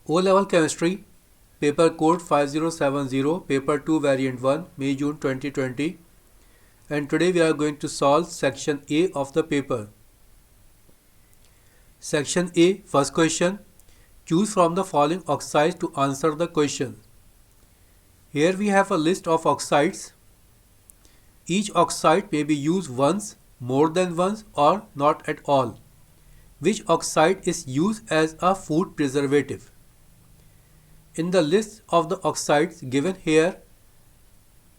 O-Level Chemistry, Paper Code 5070, Paper 2 Variant 1, May-June 2020. And today we are going to solve Section A of the paper. Section A, first question. Choose from the following oxides to answer the question. Here we have a list of oxides. Each oxide may be used once, more than once, or not at all. Which oxide is used as a food preservative? In the list of the oxides given here,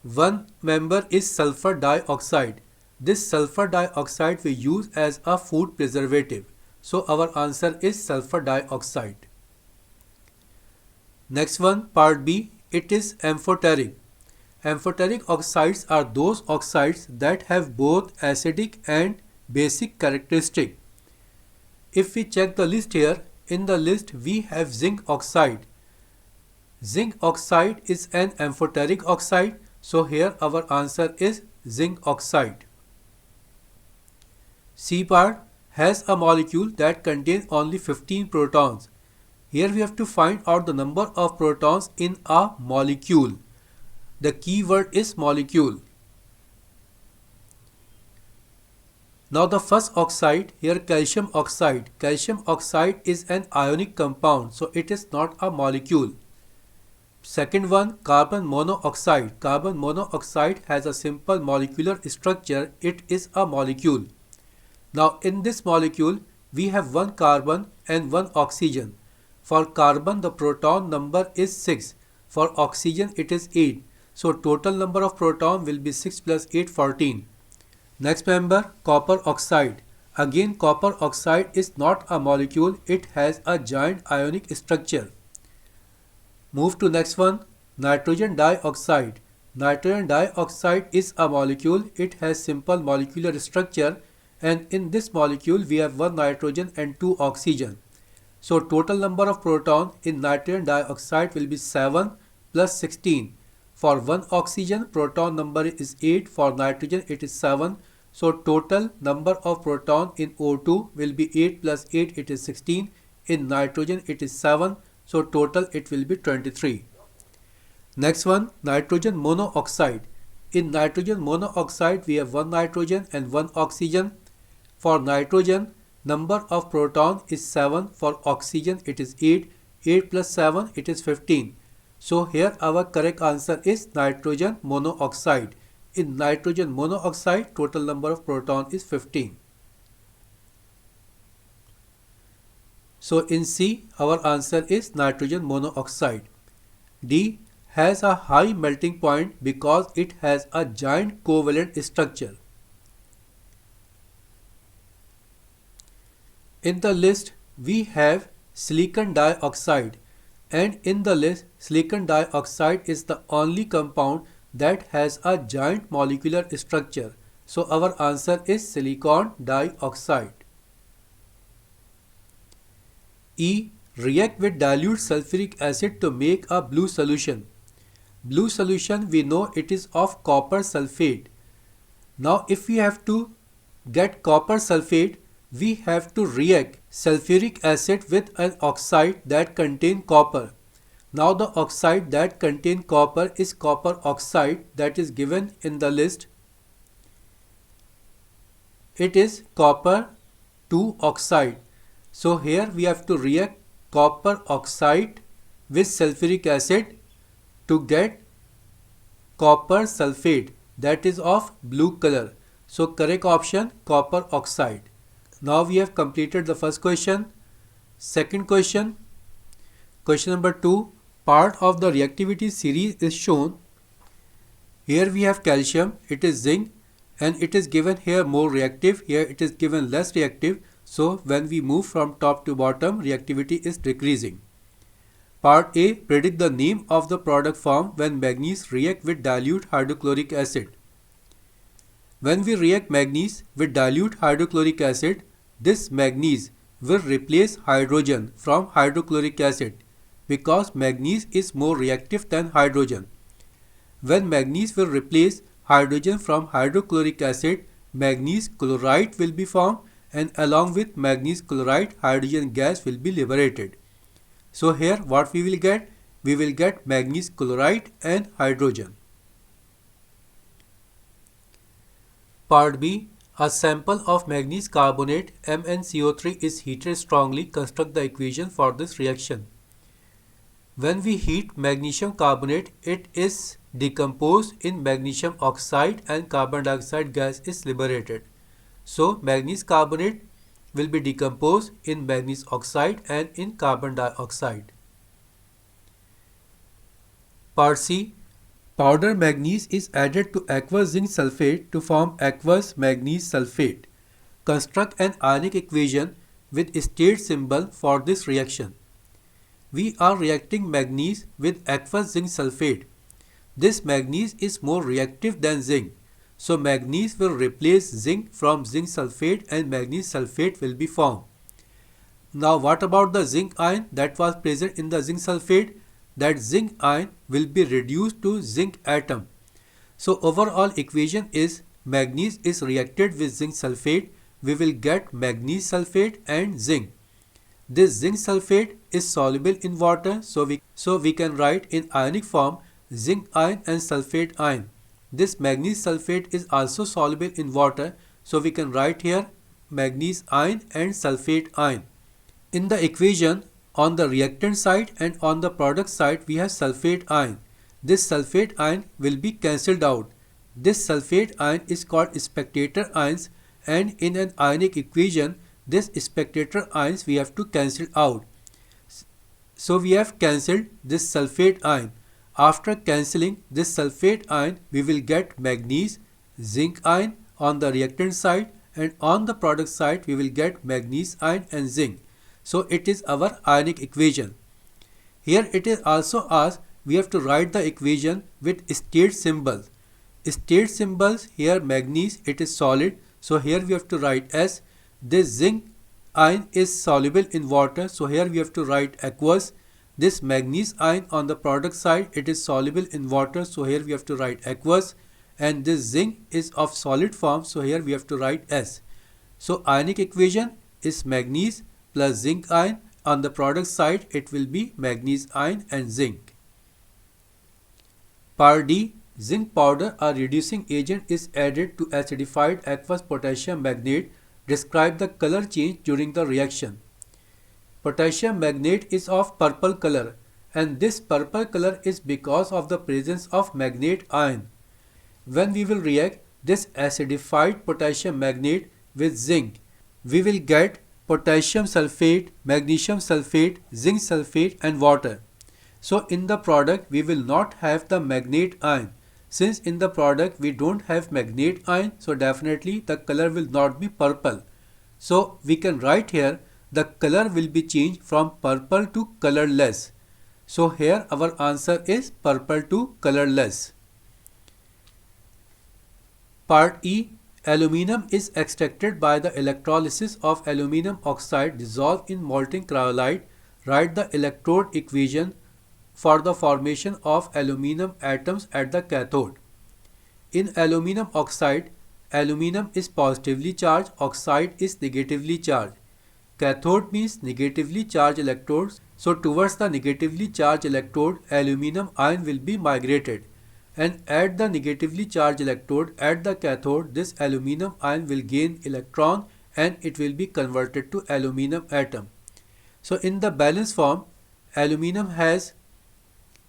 one member is sulfur dioxide. This sulfur dioxide we use as a food preservative. So our answer is sulfur dioxide. Next one, part B, it is amphoteric. Amphoteric oxides are those oxides that have both acidic and basic characteristic. If we check the list here, in the list we have zinc oxide. Zinc oxide is an amphoteric oxide, so here our answer is zinc oxide. C part has a molecule that contains only 15 protons. Here we have to find out the number of protons in a molecule. The key word is molecule. Now the first oxide, here calcium oxide. Calcium oxide is an ionic compound, so it is not a molecule. Second one, carbon monoxide. Carbon monoxide has a simple molecular structure. It is a molecule. Now in this molecule, we have one carbon and one oxygen. For carbon, the proton number is 6. For oxygen, it is 8. So total number of proton will be 6 plus 8, 14. Next member, copper oxide. Again, copper oxide is not a molecule. It has a giant ionic structure. Move to next one, nitrogen dioxide. Nitrogen dioxide is a molecule. It has simple molecular structure, and in this molecule we have one nitrogen and two oxygen. So total number of proton in nitrogen dioxide will be 7 plus 16. For one oxygen, proton number is 8. For nitrogen, it is 7. So total number of proton in O2 will be 8 plus 8, it is 16. In nitrogen, it is 7. So total it will be 23. Next one, nitrogen monoxide. In nitrogen monoxide, we have one nitrogen and one oxygen. For nitrogen, number of proton is 7. For oxygen, it is 8. 8 plus 7, it is 15. So here our correct answer is nitrogen monoxide. In nitrogen monoxide, total number of proton is 15. So in C, our answer is nitrogen monoxide. D has a high melting point because it has a giant covalent structure. In the list, we have silicon dioxide, and in the list, silicon dioxide is the only compound that has a giant molecular structure. So our answer is silicon dioxide. E, react with dilute sulfuric acid to make a blue solution. Blue solution, we know it is of copper sulfate. Now if we have to get copper sulfate, we have to react sulfuric acid with an oxide that contains copper. Now the oxide that contains copper is copper oxide, that is given in the list. It is copper 2 oxide. So here we have to react copper oxide with sulfuric acid to get copper sulfate, that is of blue color. So correct option, copper oxide. Now we have completed the first question. Second question, question number 2, part of the reactivity series is shown. Here we have calcium, it is zinc, and it is given here more reactive, here it is given less reactive. So when we move from top to bottom, reactivity is decreasing. Part A, predict the name of the product formed when manganese react with dilute hydrochloric acid. When we react manganese with dilute hydrochloric acid, this manganese will replace hydrogen from hydrochloric acid because manganese is more reactive than hydrogen. When manganese will replace hydrogen from hydrochloric acid, manganese chloride will be formed, and along with manganese chloride, hydrogen gas will be liberated. So here what we will get? We will get manganese chloride and hydrogen. Part B. A sample of manganese carbonate MnCO3 is heated strongly. Construct the equation for this reaction. When we heat magnesium carbonate, it is decomposed in magnesium oxide and carbon dioxide gas is liberated. So manganese carbonate will be decomposed in manganese oxide and in carbon dioxide. Part C. Powder manganese is added to aqueous zinc sulfate to form aqueous manganese sulfate. Construct an ionic equation with state symbol for this reaction. We are reacting manganese with aqueous zinc sulfate. This manganese is more reactive than zinc. So manganese will replace zinc from zinc sulfate and manganese sulfate will be formed. Now what about the zinc ion that was present in the zinc sulfate? That zinc ion will be reduced to zinc atom. So overall equation is manganese is reacted with zinc sulfate. We will get manganese sulfate and zinc. This zinc sulfate is soluble in water, so we can write in ionic form zinc ion and sulfate ion. This manganese sulfate is also soluble in water, so we can write here manganese ion and sulfate ion. In the equation, on the reactant side and on the product side, we have sulfate ion. This sulfate ion will be cancelled out. This sulfate ion is called spectator ions, and in an ionic equation, this spectator ions we have to cancel out. So we have cancelled this sulfate ion. After cancelling this sulfate ion, we will get manganese, zinc ion on the reactant side, and on the product side we will get manganese ion and zinc. So it is our ionic equation. Here it is also asked we have to write the equation with state symbols. State symbols here manganese, it is solid, so here we have to write S. This zinc ion is soluble in water, so here we have to write aqueous. This manganese ion on the product side, it is soluble in water, so here we have to write aqueous. And this zinc is of solid form, so here we have to write S. So ionic equation is manganese plus zinc ion. On the product side, it will be manganese ion and zinc. Part D. Zinc powder, a reducing agent, is added to acidified aqueous potassium magnate. Describe the color change during the reaction. Potassium magnate is of purple color, and this purple color is because of the presence of magnate ion. When we will react this acidified potassium magnate with zinc, we will get potassium sulfate, magnesium sulfate, zinc sulfate and water. So in the product we will not have the magnate ion. Since in the product we don't have magnate ion, so definitely the color will not be purple. So we can write here the color will be changed from purple to colorless. So here our answer is purple to colorless. Part E. Aluminum is extracted by the electrolysis of aluminum oxide dissolved in molten cryolite. Write the electrode equation for the formation of aluminum atoms at the cathode. In aluminum oxide, aluminum is positively charged, oxide is negatively charged. Cathode means negatively charged electrodes, so towards the negatively charged electrode, aluminum ion will be migrated. And at the negatively charged electrode at the cathode, this aluminum ion will gain electron and it will be converted to aluminum atom. So in the balance form, aluminum has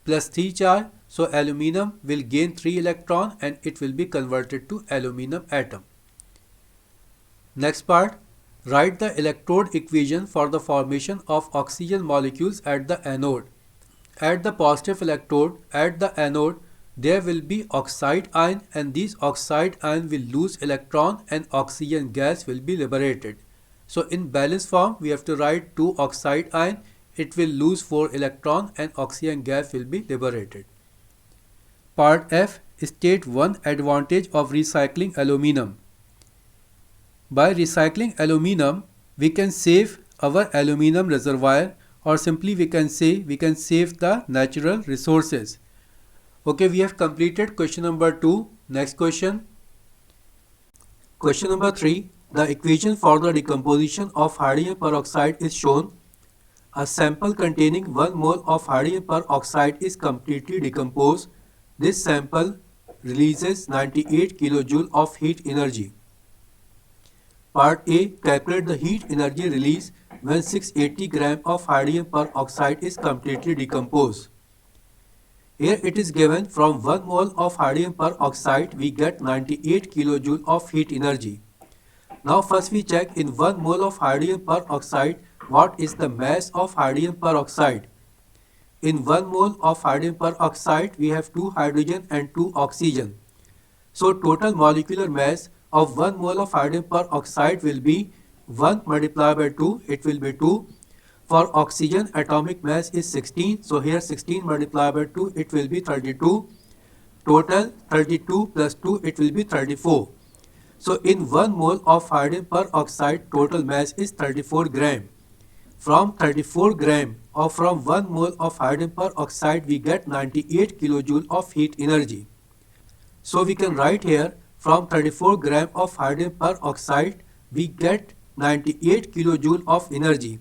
+3 charge, so aluminum will gain 3 electron and it will be converted to aluminum atom. Next part, write the electrode equation for the formation of oxygen molecules at the anode. At the positive electrode, at the anode, there will be oxide ion and these oxide ion will lose electron and oxygen gas will be liberated. So in balance form, we have to write 2 oxide ion. It will lose 4 electron and oxygen gas will be liberated. Part F. State one advantage of recycling aluminum. By recycling aluminum, we can save our aluminum reservoir, or simply we can say we can save the natural resources. Okay, we have completed question number 2. Next question. Question number 3. The equation for the decomposition of hydrogen peroxide is shown. A sample containing 1 mole of hydrogen peroxide is completely decomposed. This sample releases 98 kilojoule of heat energy. Part A. Calculate the heat energy release when 680 gram of hydrogen peroxide is completely decomposed. Here it is given from 1 mole of hydrogen peroxide we get 98 kilojoule of heat energy. Now first we check in 1 mole of hydrogen peroxide what is the mass of hydrogen peroxide. In 1 mole of hydrogen peroxide we have 2 hydrogen and 2 oxygen. So total molecular mass of 1 mole of hydrogen peroxide will be 1 multiplied by 2, it will be 2. For oxygen atomic mass is 16, so here 16 multiplied by 2, it will be 32. Total 32 plus 2, it will be 34. So in 1 mole of hydrogen peroxide total mass is 34 gram. From 34 gram or from 1 mole of hydrogen peroxide we get 98 kilojoule of heat energy. So we can write here from 34 gram of hydrogen peroxide we get 98 kilojoule of energy.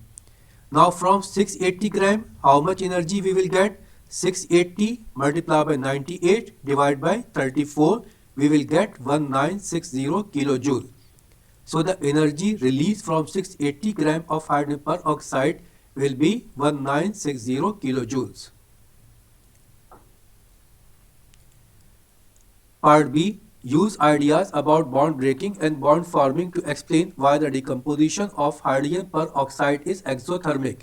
Now from 680 gram how much energy we will get? 680 multiplied by 98 divided by 34 we will get 1960 kilojoule. So the energy released from 680 gram of hydrogen peroxide will be 1960 kilojoules. Part B. Use ideas about bond breaking and bond forming to explain why the decomposition of hydrogen peroxide is exothermic.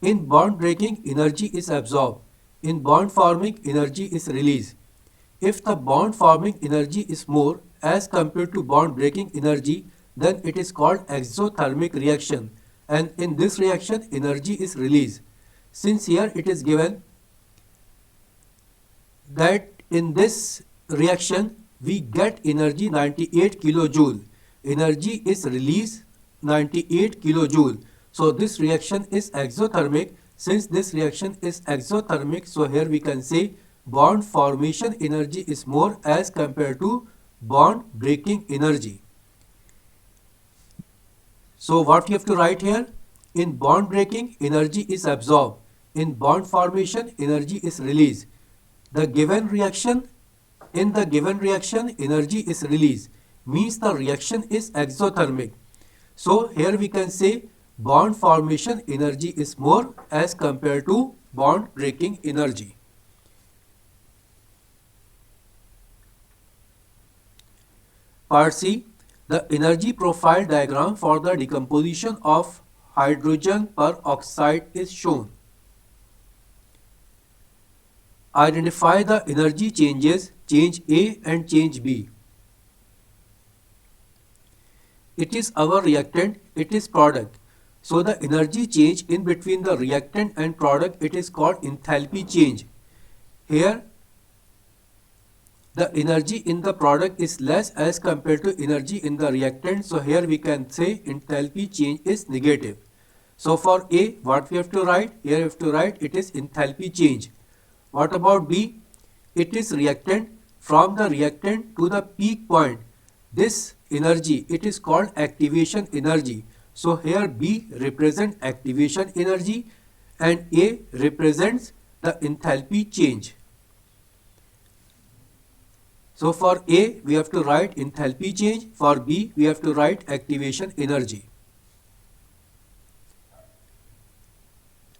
In bond breaking, energy is absorbed. In bond forming, energy is released. If the bond forming energy is more as compared to bond breaking energy, then it is called exothermic reaction, and in this reaction energy is released. Since here it is given that in this reaction we get energy 98 kilojoule, energy is released 98 kilojoule, so this reaction is exothermic. Since this reaction is exothermic, so here we can say bond formation energy is more as compared to bond breaking energy. So what you have to write here? In bond breaking, energy is absorbed. In bond formation, energy is released. In the given reaction, energy is released. Means the reaction is exothermic. So here we can say bond formation energy is more as compared to bond breaking energy. Part C. The energy profile diagram for the decomposition of hydrogen peroxide is shown. Identify the energy changes, change A and change B. It is our reactant, it is product. So the energy change in between the reactant and product, it is called enthalpy change. Here the energy in the product is less as compared to energy in the reactant. So here we can say enthalpy change is negative. So for A, what we have to write? Here we have to write it is enthalpy change. What about B? It is reactant. From the reactant to the peak point, this energy, it is called activation energy. So here B represents activation energy and A represents the enthalpy change. So for A, we have to write enthalpy change. For B, we have to write activation energy.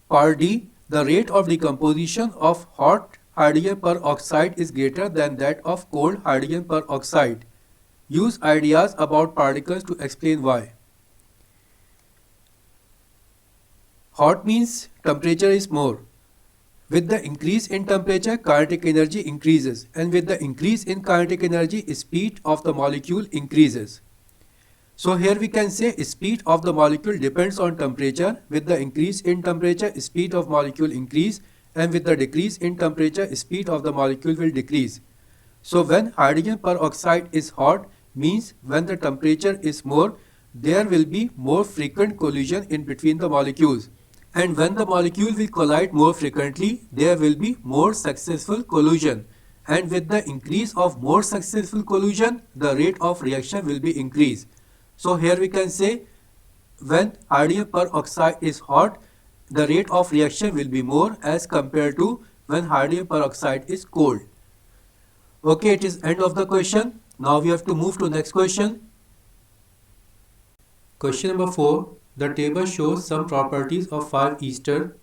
Part D, the rate of decomposition of hot hydrogen peroxide is greater than that of cold hydrogen peroxide. Use ideas about particles to explain why. Hot means temperature is more. With the increase in temperature, kinetic energy increases, and with the increase in kinetic energy, speed of the molecule increases. So here we can say speed of the molecule depends on temperature. With the increase in temperature, speed of molecule increase, and with the decrease in temperature, speed of the molecule will decrease. So when hydrogen peroxide is hot, means when the temperature is more, there will be more frequent collision in between the molecules. And when the molecule will collide more frequently, there will be more successful collision. And with the increase of more successful collision, the rate of reaction will be increased. So here we can say when hydrogen peroxide is hot, the rate of reaction will be more as compared to when hydrogen peroxide is cold. Okay, it is end of the question. Now we have to move to next question. Question number 4. The table shows some properties of 5 ester.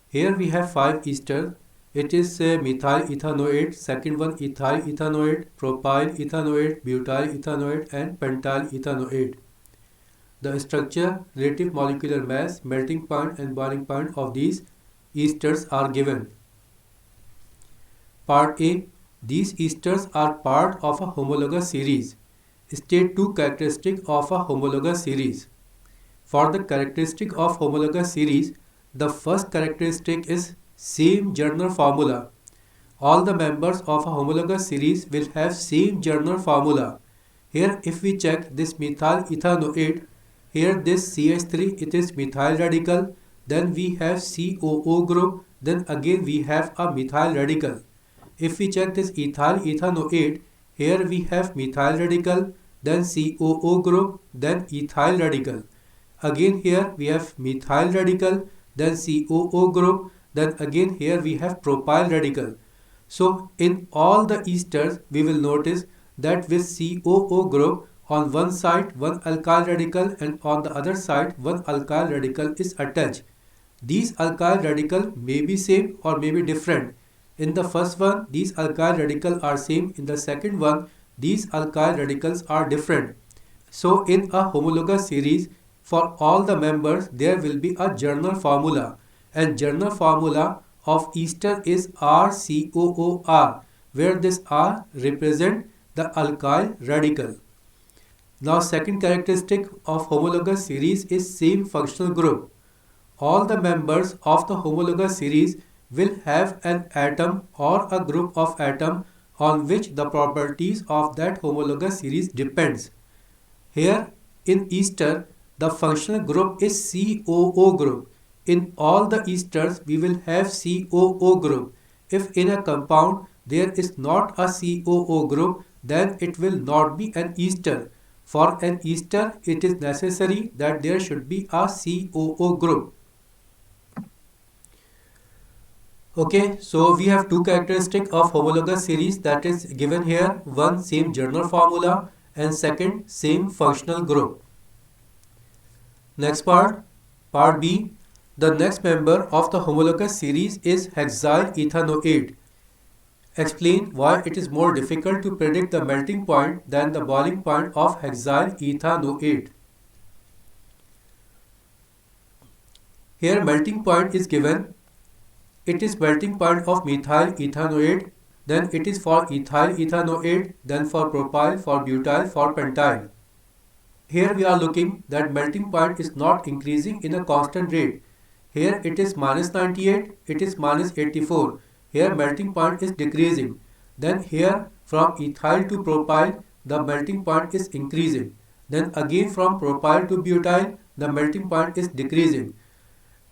Here we have 5 ester. It is methyl ethanoate, second one ethyl ethanoate, propyl ethanoate, butyl ethanoate and pentyl ethanoate. The structure, relative molecular mass, melting point and boiling point of these esters are given. Part A. These esters are part of a homologous series. State 2 characteristic of a homologous series. For the characteristic of homologous series, the first characteristic is same Journal formula. All the members of a homologous series will have same Journal formula. Here if we check this methyl ethanoate, here this CH3 it is methyl radical, then we have COO group, then again we have a methyl radical. If we check this ethyl ethanoate, here we have methyl radical, then COO group, then ethyl radical. Again here we have methyl radical, then COO group, then again here we have propyl radical. So in all the esters we will notice that with COO group on one side one alkyl radical and on the other side one alkyl radical is attached. These alkyl radical may be same or may be different. In the first one these alkyl radicals are same, in the second one these alkyl radicals are different. So in a homologous series for all the members there will be a Journal formula, and Journal formula of ester is RCOOR, where this R represent the alkyl radical. Now second characteristic of homologous series is same functional group. All the members of the homologous series will have an atom or a group of atom on which the properties of that homologous series depends. Here in ester the functional group is COO group. In all the esters we will have COO group. If in a compound there is not a COO group, then it will not be an ester. For an ester it is necessary that there should be a COO group. Okay, so we have two characteristics of homologous series, that is given here. One, same Journal formula, and second, same functional group. Next part, part B. The next member of the homologous series is hexyl ethanoate. Explain why it is more difficult to predict the melting point than the boiling point of hexyl ethanoate. Here melting point is given. It is melting point of methyl ethanoate, then it is for ethyl ethanoate, then for propyl, for butyl, for pentyl. Here we are looking that melting point is not increasing in a constant rate. Here it is minus 98, it is minus 84. Here melting point is decreasing. Then here from ethyl to propyl the melting point is increasing. Then again from propyl to butyl the melting point is decreasing.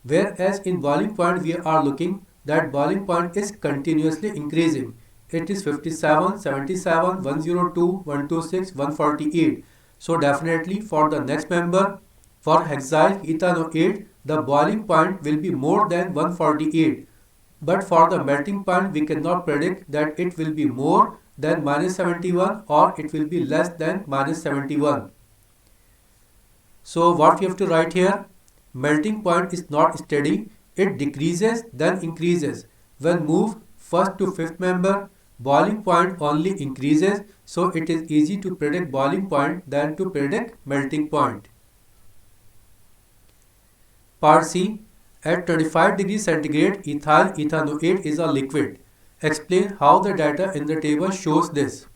Whereas in boiling point we are looking that boiling point is continuously increasing. It is 57, 77, 102, 126, 148. So definitely for the next member, for hexyl ethanoate, the boiling point will be more than 148. But for the melting point, we cannot predict that it will be more than minus 71 or it will be less than minus 71. So what we have to write here? Melting point is not steady. It decreases then increases. When moved first to fifth member, boiling point only increases, so it is easy to predict boiling point than to predict melting point. Part C. At 25 degrees centigrade, ethyl ethanoate is a liquid. Explain how the data in the table shows this.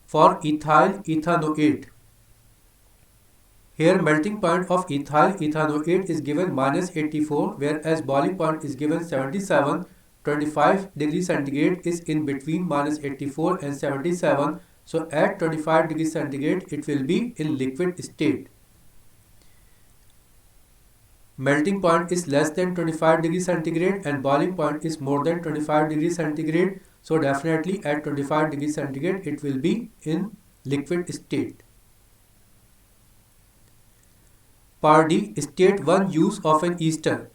For ethyl ethanoate, here melting point of ethyl ethanoate is given minus 84, whereas boiling point is given 77. 25 degrees centigrade is in between minus 84 and 77. So at 25 degrees centigrade it will be in liquid state. Melting point is less than 25 degrees centigrade and boiling point is more than 25 degrees centigrade. So definitely at 25 degrees centigrade it will be in liquid state. Part D, state one use of an ester.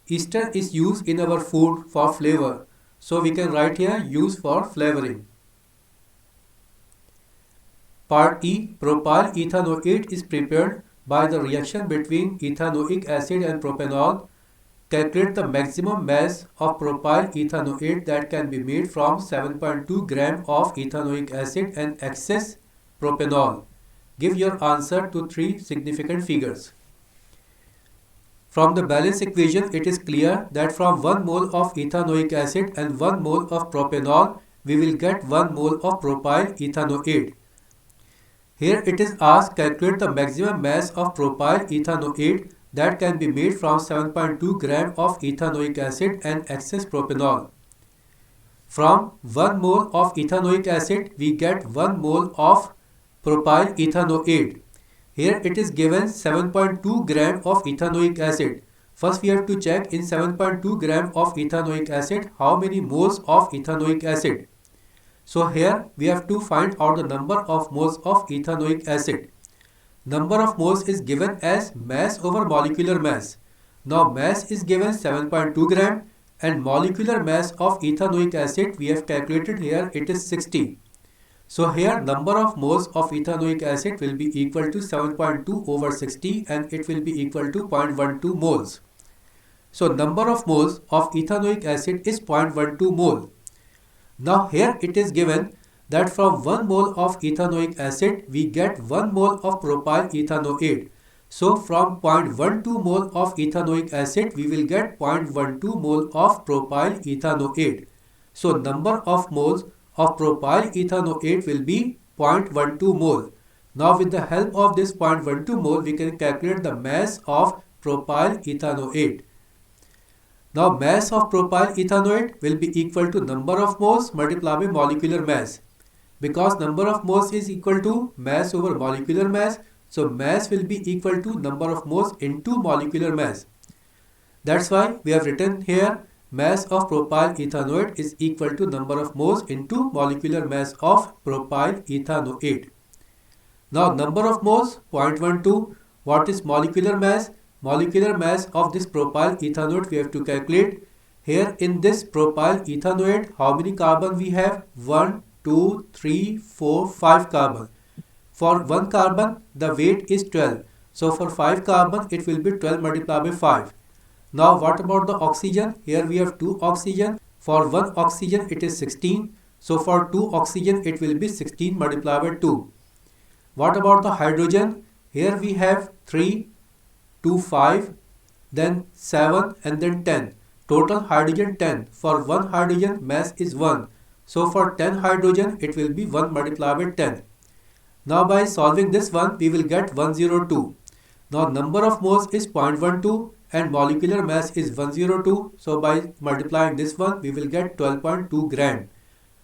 Ester is used in our food for flavor. So we can write here use for flavoring. Part E, propyl ethanoate is prepared by the reaction between ethanoic acid and propanol. Calculate the maximum mass of propyl ethanoate that can be made from 7.2 gram of ethanoic acid and excess propanol. Give your answer to three significant figures. From the balance equation, it is clear that from 1 mole of ethanoic acid and 1 mole of propanol, we will get 1 mole of propyl ethanoate. Here it is asked calculate the maximum mass of propyl ethanoate that can be made from 7.2 gram of ethanoic acid and excess propanol. From 1 mole of ethanoic acid, we get 1 mole of propyl ethanoate. Here it is given 7.2 gram of ethanoic acid. First we have to check in 7.2 gram of ethanoic acid how many moles of ethanoic acid. So here we have to find out the number of moles of ethanoic acid. Number of moles is given as mass over molecular mass. Now mass is given 7.2 gram and molecular mass of ethanoic acid we have calculated here, it is 60. So here number of moles of ethanoic acid will be equal to 7.2 over 60 and it will be equal to 0.12 moles. So number of moles of ethanoic acid is 0.12 mole. Now here it is given that from 1 mole of ethanoic acid we get 1 mole of propyl ethanoate. So from 0.12 mole of ethanoic acid we will get 0.12 mole of propyl ethanoate. So number of moles of propyl ethanoate will be 0.12 mole. Now with the help of this 0.12 mole we can calculate the mass of propyl ethanoate. Now mass of propyl ethanoate will be equal to number of moles multiplied by molecular mass. Because number of moles is equal to mass over molecular mass, so mass will be equal to number of moles into molecular mass. That's why we have written here mass of propyl ethanoate is equal to number of moles into molecular mass of propyl ethanoate. Now number of moles 0.12. What is molecular mass? Molecular mass of this propyl ethanoate we have to calculate. Here in this propyl ethanoate how many carbon we have? 1, 2, 3, 4, 5 carbon. For 1 carbon the weight is 12. So for 5 carbon it will be 12 multiplied by 5. Now what about the oxygen? Here we have 2 oxygen. For 1 oxygen it is 16. So for 2 oxygen it will be 16 multiplied by 2. What about the hydrogen? Here we have 3, 2, 5, then 7 and then 10. Total hydrogen 10. For 1 hydrogen mass is 1. So for 10 hydrogen it will be 1 multiplied by 10. Now by solving this one we will get 102. Now number of moles is 0.12 and molecular mass is 102. So by multiplying this one we will get 12.2 gram.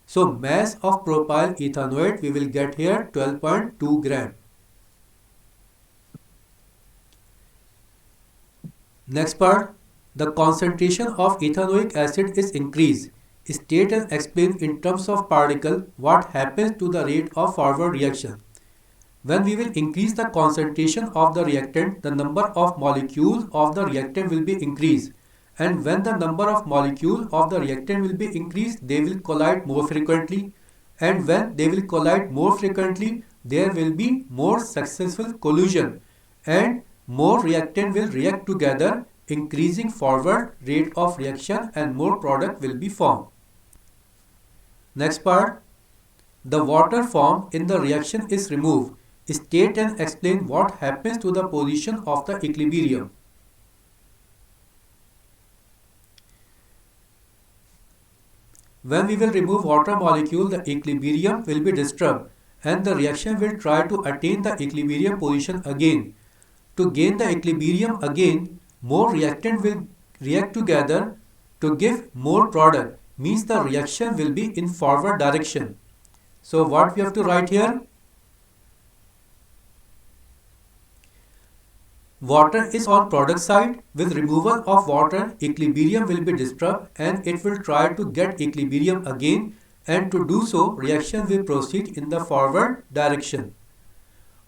So mass of propyl ethanoate we will get here 12.2 gram. Next part, the concentration of ethanoic acid is increased. State and explain in terms of particle what happens to the rate of forward reaction. When we will increase the concentration of the reactant, the number of molecules of the reactant will be increased. And when the number of molecules of the reactant will be increased, they will collide more frequently. And when they will collide more frequently, there will be more successful collision. And more reactant will react together, increasing forward rate of reaction and more product will be formed. Next part, the water formed in the reaction is removed. State and explain what happens to the position of the equilibrium. When we will remove water molecule, the equilibrium will be disturbed and the reaction will try to attain the equilibrium position again. To gain the equilibrium again, more reactant will react together to give more product. Means the reaction will be in forward direction. So what we have to write here? Water is on product side. With removal of water, equilibrium will be disturbed and it will try to get equilibrium again, and to do so, reaction will proceed in the forward direction.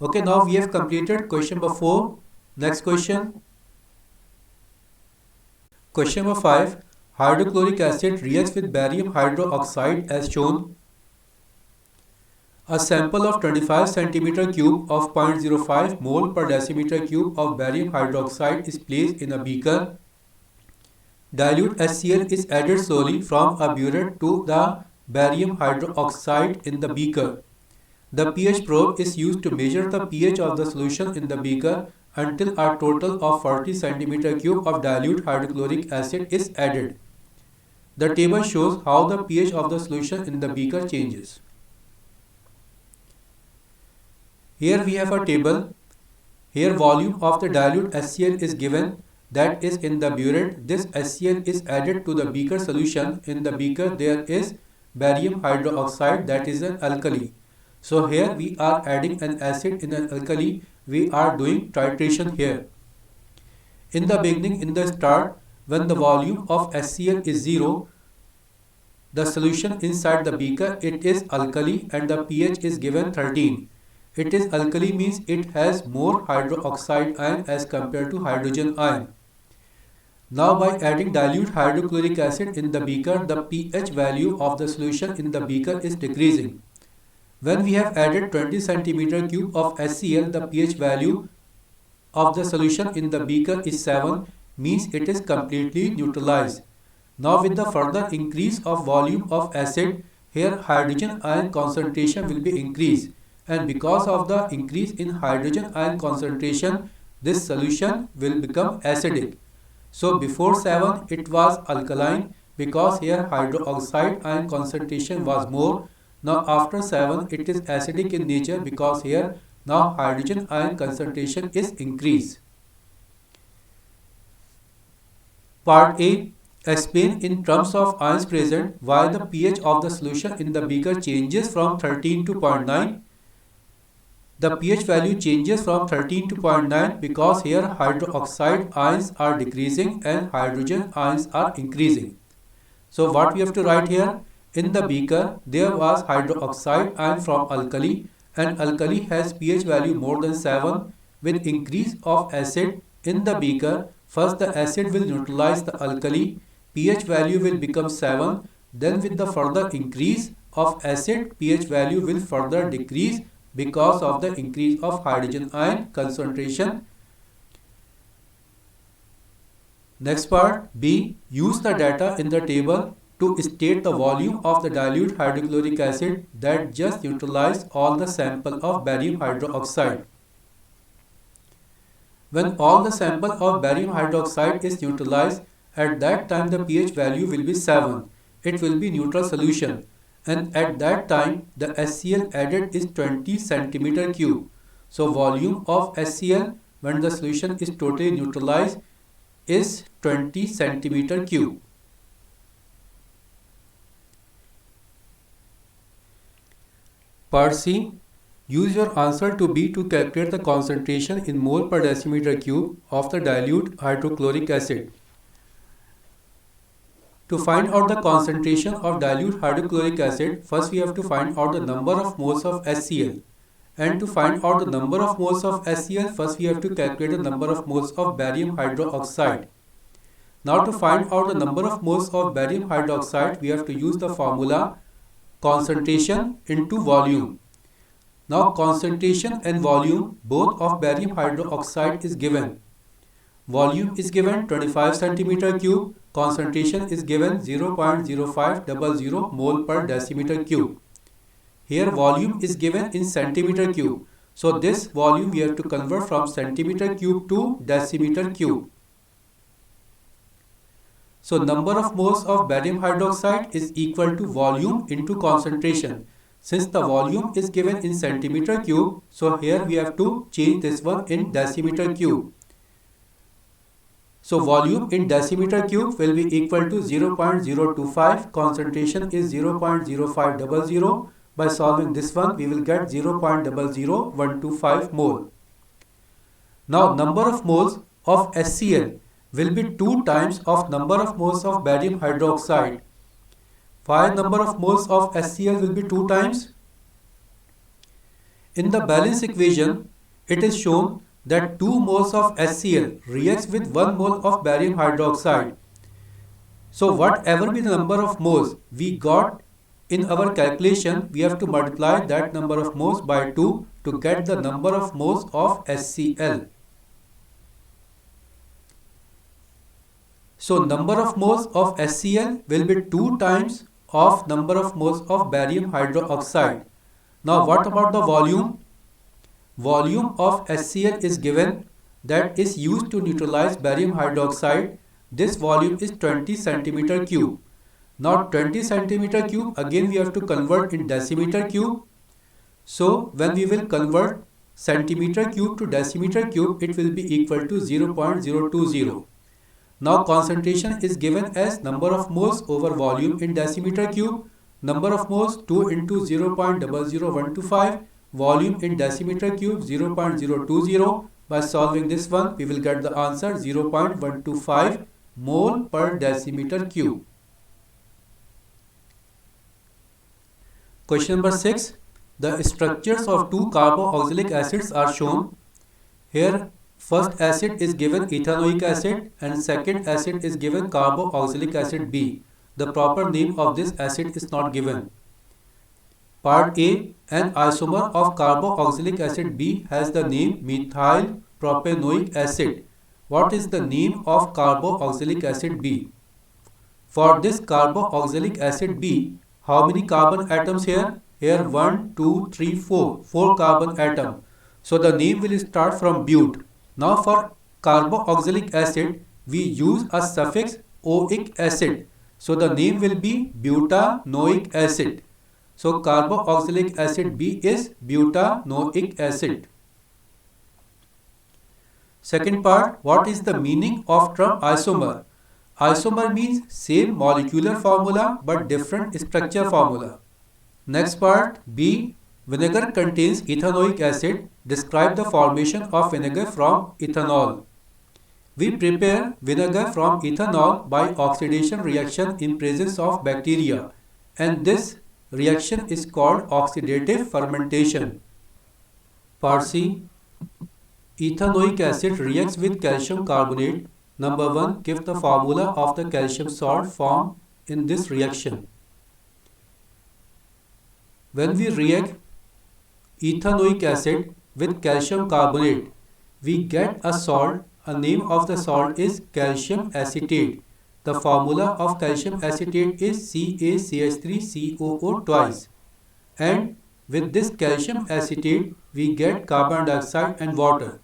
Okay, now we have completed question number 4. Next question. Question number 5. Hydrochloric acid reacts with barium hydroxide as shown. A sample of 25 cm cube of 0.05 mole per decimeter cube of barium hydroxide is placed in a beaker. Dilute HCl is added slowly from a burette to the barium hydroxide in the beaker. The pH probe is used to measure the pH of the solution in the beaker until a total of 40 cm cube of dilute hydrochloric acid is added. The table shows how the pH of the solution in the beaker changes. Here we have a table. Here volume of the dilute HCl is given, that is in the burette. This HCl is added to the beaker solution. In the beaker there is barium hydroxide, that is an alkali. So here we are adding an acid in an alkali. We are doing titration here. In the beginning, in the start, when the volume of HCl is 0, the solution inside the beaker, it is alkali and the pH is given 13. It is alkali means it has more hydroxide ion as compared to hydrogen ion. Now by adding dilute hydrochloric acid in the beaker, the pH value of the solution in the beaker is decreasing. When we have added 20 cm cube of HCl, the pH value of the solution in the beaker is 7, means it is completely neutralized. Now with the further increase of volume of acid, here hydrogen ion concentration will be increased, and because of the increase in hydrogen ion concentration, this solution will become acidic. So before 7 it was alkaline because here hydroxide ion concentration was more. Now after 7 it is acidic in nature because here now hydrogen ion concentration is increased. Part A. Explain in terms of ions present why the pH of the solution in the beaker changes from 13 to 0.9. The pH value changes from 13 to 0.9 because here hydroxide ions are decreasing and hydrogen ions are increasing. So what we have to write here? In the beaker there was hydroxide ion from alkali, and alkali has pH value more than 7. With increase of acid in the beaker, first the acid will neutralize the alkali, pH value will become 7. Then with the further increase of acid, pH value will further decrease because of the increase of hydrogen ion concentration. Next part B. Use the data in the table to state the volume of the dilute hydrochloric acid that just neutralized all the sample of barium hydroxide. When all the sample of barium hydroxide is neutralized, at that time the pH value will be 7. It will be neutral solution, and at that time the HCl added is 20 cm cube. So volume of HCl when the solution is totally neutralized is 20 cm cube. Part C. Use your answer to B to calculate the concentration in mole per decimeter cube of the dilute hydrochloric acid. To find out the concentration of dilute hydrochloric acid, first we have to find out the number of moles of HCl. And to find out the number of moles of HCl, first we have to calculate the number of moles of barium hydroxide. Now to find out the number of moles of barium hydroxide, we have to use the formula concentration into volume. Now concentration and volume both of barium hydroxide is given. Volume is given 25 cm cube, concentration is given 0.0500 mole per decimeter cube. Here volume is given in centimeter cube. So this volume we have to convert from centimeter cube to decimeter cube. So number of moles of barium hydroxide is equal to volume into concentration. Since the volume is given in centimeter cube, so here we have to change this one in decimeter cube. So volume in decimeter cube will be equal to 0.025, concentration is 0.0500. By solving this one, we will get 0.00125 mole. Now number of moles of HCl will be 2 times of number of moles of barium hydroxide. Why number of moles of HCl will be 2 times? In the balance equation, it is shown that 2 moles of HCl reacts with 1 mole of barium hydroxide. So whatever be the number of moles we got in our calculation, we have to multiply that number of moles by 2 to get the number of moles of HCl. So number of moles of HCl will be 2 times of number of moles of barium hydroxide. Now what about the volume? Volume of HCl is given, that is used to neutralize barium hydroxide. This volume is 20 centimeter cube. Now 20 centimeter cube, again we have to convert in decimeter cube. So when we will convert centimeter cube to decimeter cube, it will be equal to 0.020. Now concentration is given as number of moles over volume in decimeter cube. Number of moles 2 into 0.00125, volume in decimeter cube 0.020. By solving this one, we will get the answer 0.125 mole per decimeter cube. Question number 6. The structures of 2 carboxylic acids are shown. Here first acid is given ethanoic acid and second acid is given carboxylic acid B. The proper name of this acid is not given. Part A. An isomer of carboxylic acid B has the name methyl propanoic acid. What is the name of carboxylic acid B? For this carboxylic acid B, how many carbon atoms here? Here 1, 2, 3, 4. 4 carbon atom. So the name will start from but. Now for carboxylic acid, we use a suffix oic acid. So the name will be butanoic acid. So carboxylic acid B is butanoic acid. Second part, what is the meaning of term isomer? Isomer means same molecular formula but different structure formula. Next part, B. Vinegar contains ethanoic acid. Describe the formation of vinegar from ethanol. We prepare vinegar from ethanol by oxidation reaction in presence of bacteria, and this reaction is called oxidative fermentation. Part C. Ethanoic acid reacts with calcium carbonate. Number 1. Give the formula of the calcium salt formed in this reaction. When we react ethanoic acid with calcium carbonate, we get a salt. The name of the salt is calcium acetate. The formula of calcium acetate is CaCH3COO twice. And with this calcium acetate, we get carbon dioxide and water.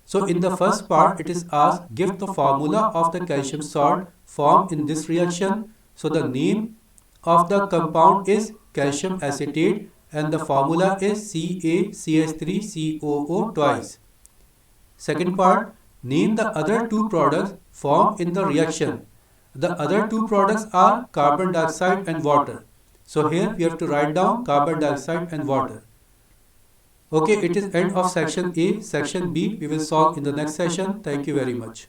So in the first part, it is asked, give the formula of the calcium salt formed in this reaction. So the name of the compound is calcium acetate and the formula is CaCH3COO twice. Second part, name the other 2 products formed in the reaction. The other 2 products are carbon dioxide and water. So here we have to write down carbon dioxide and water. Okay, it is end of section A. Section B we will solve in the next session. Thank you very much.